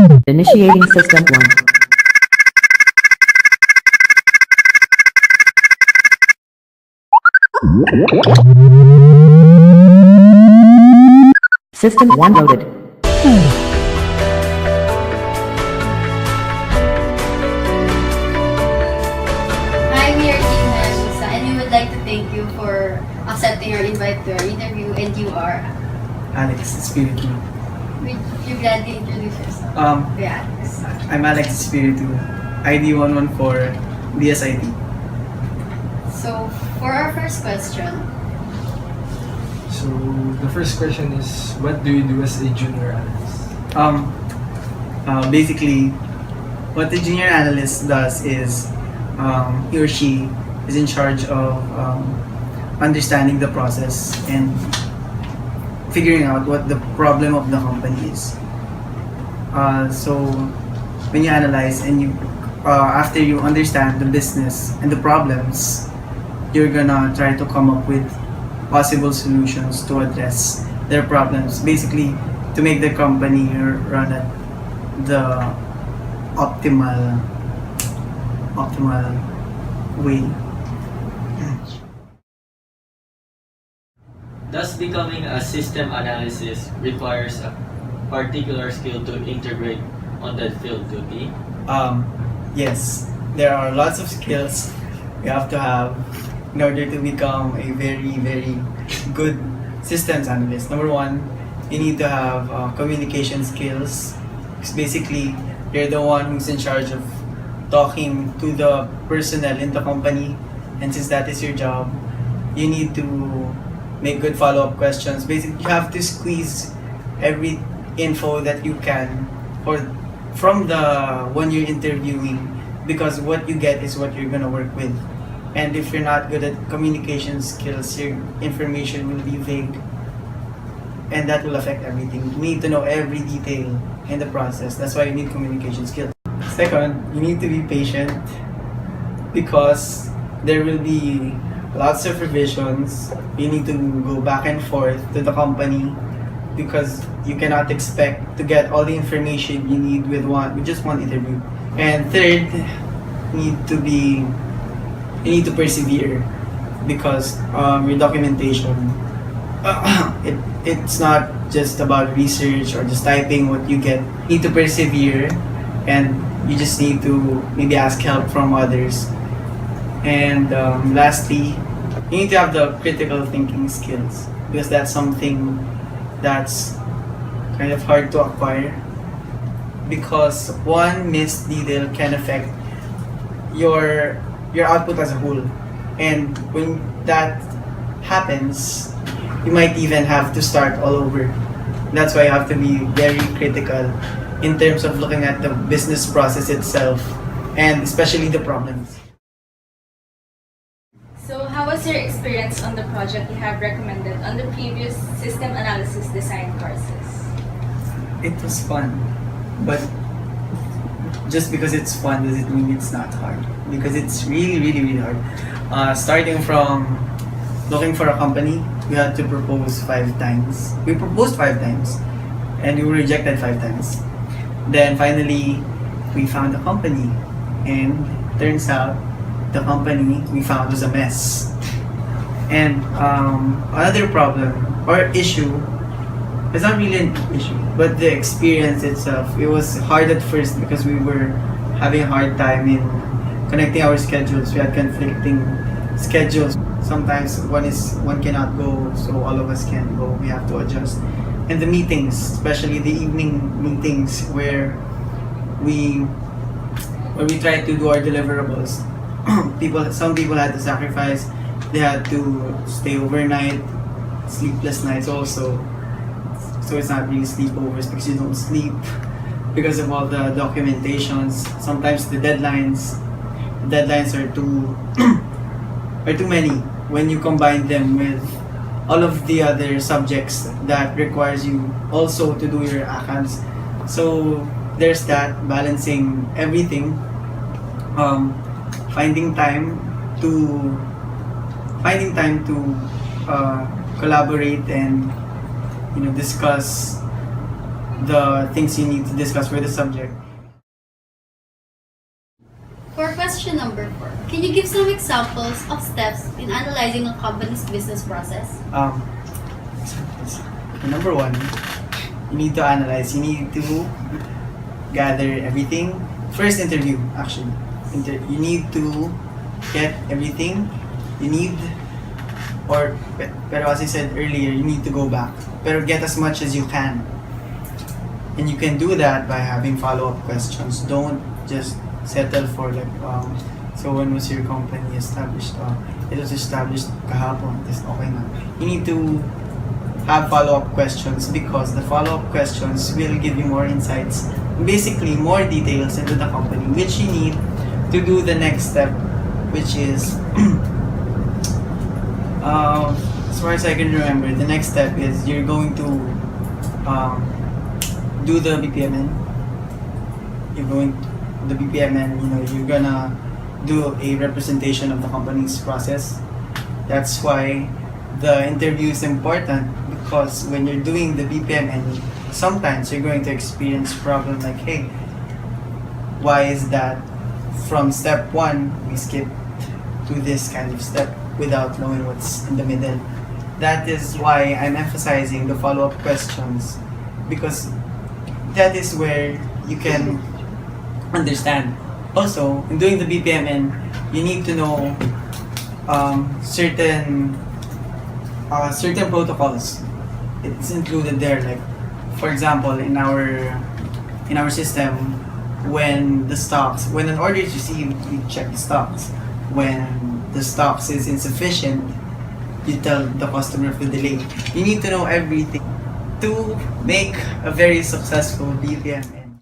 Initiating System 1. System 1 loaded. Hi, we are Team HAYABUSA and we would like to thank you for accepting our invite to our interview, and you are. Alex Espiritu. Would you gladly introduce yourself? Yeah, Alex. I'm Alex Espiritu, ID 114 BSIT. So, for our first question, So the first question is, what do you do as a junior analyst? Basically, what the junior analyst does is he or she is in charge of understanding the process and figuring out what the problem of the company is. So when you analyze and you after you understand the business and the problems, you're gonna try to come up with possible solutions to address their problems. Basically, to make the company run at the optimal way. Thus, becoming a system analysis requires a particular skill to integrate on that field duty. Yes, there are lots of skills you have to have in order to become a very good systems analyst. Number one, you need to have communication skills. Because basically, you're the one who's in charge of talking to the personnel in the company, and since that is your job, you need to make good follow-up questions. Basically, you have to squeeze every info that you can or from the one you're interviewing, because what you get is what you're gonna work with. And if you're not good at communication skills, your information will be vague, and that will affect everything. You need to know every detail in the process. That's why you need communication skills. Second, you need to be patient, because there will be lots of revisions. You need to go back and forth to the company, because you cannot expect to get all the information you need with just one interview. And third, you need to persevere, because your documentation, it's not just about research or just typing what you get. You need to persevere, and you just need to maybe ask help from others. And lastly, you need to have the critical thinking skills, because that's something that's kind of hard to acquire, because one missed detail can affect your output as a whole. And when that happens, you might even have to start all over. That's why you have to be very critical in terms of looking at the business process itself, and especially the problems. So, how was your experience on the project you have recommended on the previous system analysis design courses? It was fun, but just because it's fun doesn't mean it's not hard, because it's really hard. Starting from looking for a company, we had to propose 5 times. We proposed 5 times, and we were rejected 5 times. Then finally, we found a company, and turns out the company we found was a mess. And another problem or issue, it's not really an issue, but the experience itself, it was hard at first, because we were having a hard time in connecting our schedules. We had conflicting schedules. Sometimes one cannot go, so all of us can go. We have to adjust. And the meetings, especially the evening meetings where we try to do our deliverables. Some people had to sacrifice. They had to stay overnight, sleepless nights also. So it's not really sleepovers, because you don't sleep because of all the documentations. Sometimes the deadlines are too are too many when you combine them with all of the other subjects that requires you also to do your accounts. So there's that, balancing everything, finding time to collaborate and discuss the things you need to discuss for the subject. For question number 4, can you give some examples of steps in analyzing a company's business process? Number 1, you need to analyze. You need to gather everything. First interview, actually. You need to get everything. You need, pero as I said earlier, you need to go back. Pero get as much as you can. And you can do that by having follow-up questions. Don't just settle for like, so when was your company established? It was established kahapon. Okay na. You need to have follow-up questions because the follow-up questions will give you more insights, basically more details into the company, which you need to do the next step, which is, as far as I can remember, the next step is you're going to do the BPMN. You're going to the BPMN, you're gonna do a representation of the company's process. That's why the interview is important, because when you're doing the BPMN, sometimes you're going to experience problem like, hey, why is that from step 1 we skip to this kind of step without knowing what's in the middle? That is why I'm emphasizing the follow-up questions, because that is where you can understand. Also, in doing the BPMN, you need to know certain protocols. It's included there. Like, for example, in our system, when an order is received, you check the stocks. When the stocks is insufficient, you tell the customer of the delay. You need to know everything to make a very successful BPMN.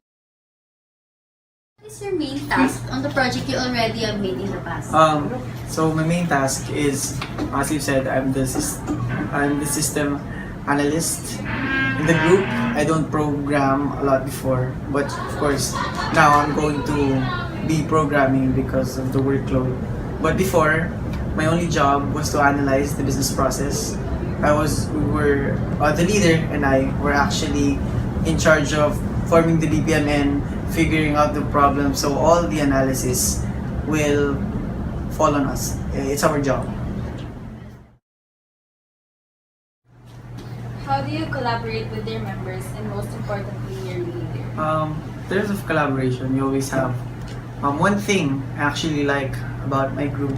What is your main task on the project you already have made in the past? So my main task is, as you said, I'm the system analyst in the group. I don't program a lot before, but of course now I'm going to be programming because of the workload. But before, my only job was to analyze the business process. The leader and I were actually in charge of forming the BPMN, figuring out the problem, so all the analysis will fall on us. It's our job. How do you collaborate with your members and most importantly, your leader? In terms of collaboration, you always have one thing I actually like about my group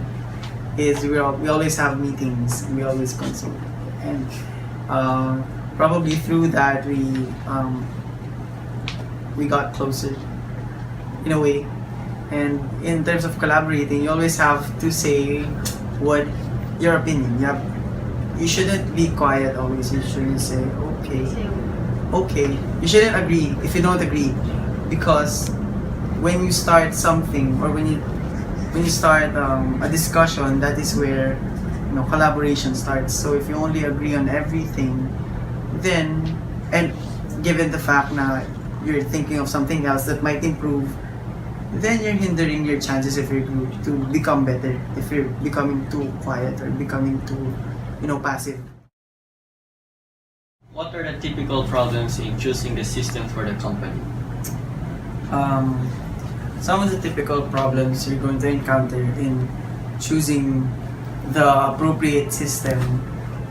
is we always have meetings, we always consult, and probably through that we got closer in a way. And in terms of collaborating, you always have to say what your opinion. You shouldn't be quiet always. You shouldn't say okay. You shouldn't agree if you don't agree, because when you start something or when you start a discussion, that is where collaboration starts. So if you only agree on everything, then, and given the fact that you're thinking of something else that might improve, then you're hindering your chances of your group to become better if you're becoming too quiet or becoming too passive. What are the typical problems in choosing the system for the company? Some of the typical problems you're going to encounter in choosing the appropriate system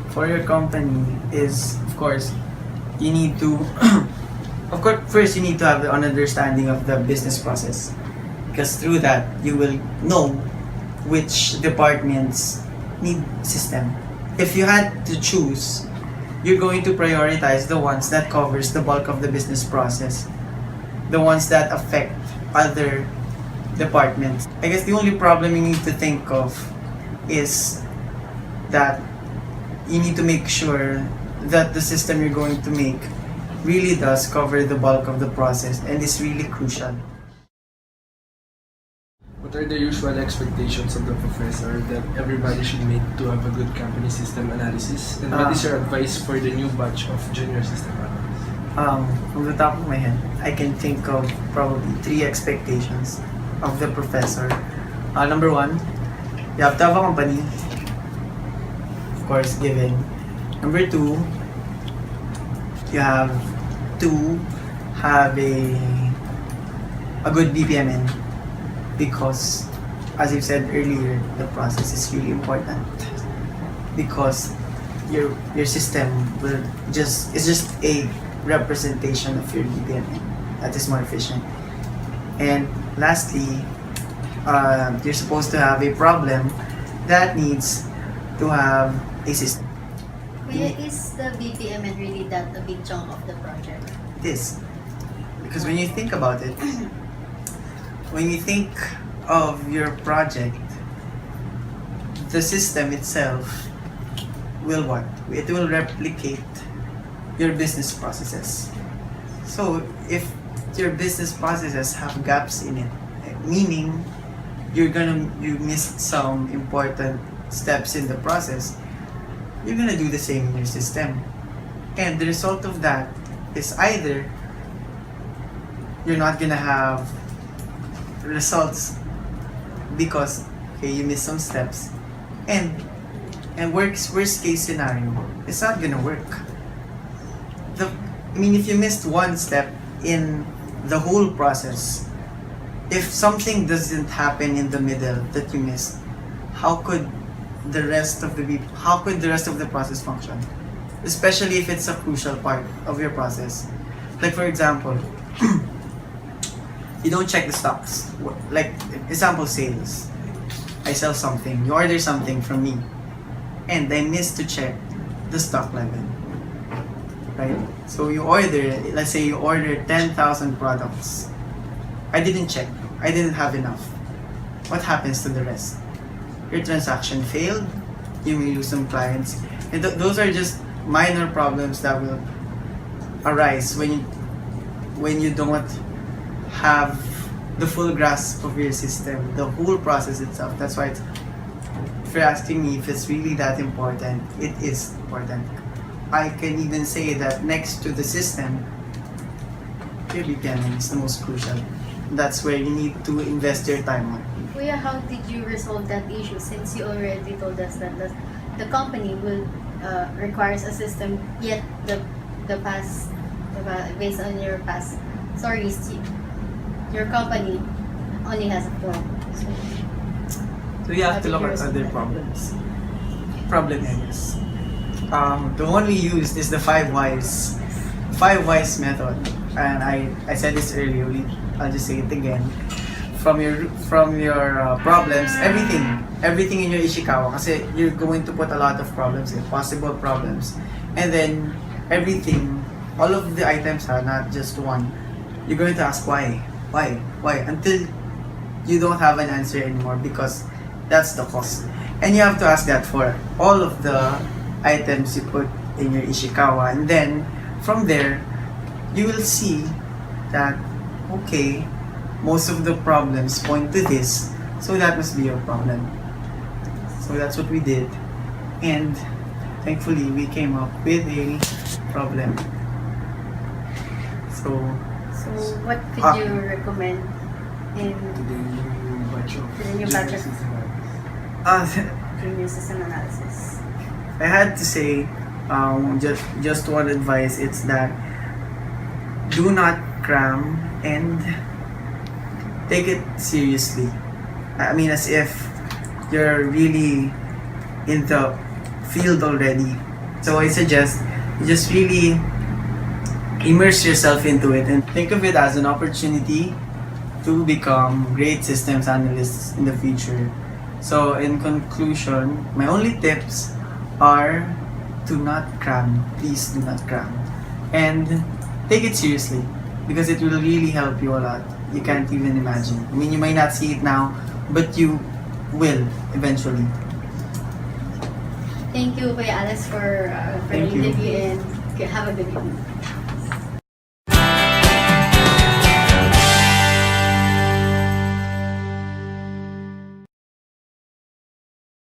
for your company is, of course, you need to first you need to have an understanding of the business process, because through that you will know which departments need system. If you had to choose, you're going to prioritize the ones that covers the bulk of the business process, the ones that affect other departments. I guess the only problem you need to think of is that you need to make sure that the system you're going to make really does cover the bulk of the process and is really crucial. What are the usual expectations of the professor that everybody should meet to have a good company system analysis? And what is your advice for the new batch of junior system analysts? From the top of my head, I can think of probably 3 expectations of the professor. Number 1, you have to have a company, of course, given. Number 2, you have to have a good BPMN because, as you said earlier, the process is really important because your system is just a representation of your BPMN that is more efficient. And lastly, you're supposed to have a problem that needs to have a system. Kuya, is the BPMN really that a big chunk of the project? It is. Because when you think about it, when you think of your project, the system itself will what? It will replicate your business processes. So if your business processes have gaps in it, meaning you missed some important steps in the process, you're gonna do the same in your system. And the result of that is either you're not gonna have results because you missed some steps, and worst case scenario, it's not gonna work. If you missed one step in the whole process, if something doesn't happen in the middle that you missed, how could the rest of the process function? Especially if it's a crucial part of your process. Like for example, you don't check the stocks. Like example, sales. I sell something, you order something from me, and I missed to check the stock level. Right? So let's say you order 10,000 products. I didn't check. I didn't have enough. What happens to the rest? Your transaction failed. You may lose some clients. And those are just minor problems that will arise when you don't have the full grasp of your system, the whole process itself. That's why if you're asking me if it's really that important, it is important. I can even say that next to the system, your BPMN is the most crucial. That's where you need to invest your time on. Kuya, how did you resolve that issue since you already told us that the company will requires a system, yet based on your past stories, your company only has a phone. So you have to look at other problem areas. The one we used is the 5 whys method, and I said this earlier. I'll just say it again. From your problems, everything in your Ishikawa, kasi you're going to put a lot of problems, possible problems, and then all of the items are not just one. You're going to ask why until you don't have an answer anymore, because that's the cost. And you have to ask that for all of the items you put in your Ishikawa, and then from there you will see that okay, most of the problems point to this, so that must be your problem. So that's what we did, and thankfully we came up with a problem. So what could you recommend in To the new batch of To the new batch of- previous system analysis? I had to say, just one advice, it's that do not cram and take it seriously. I mean, as if you're really in the field already. So I suggest you just really immerse yourself into it and think of it as an opportunity to become great systems analysts in the future. So in conclusion, my only tips are to not cram. Please do not cram. And take it seriously, because it will really help you a lot. You can't even imagine. I mean, you might not see it now, but you will eventually. Thank you, Kuya Alex, for the Thank you. interview, and have a good evening.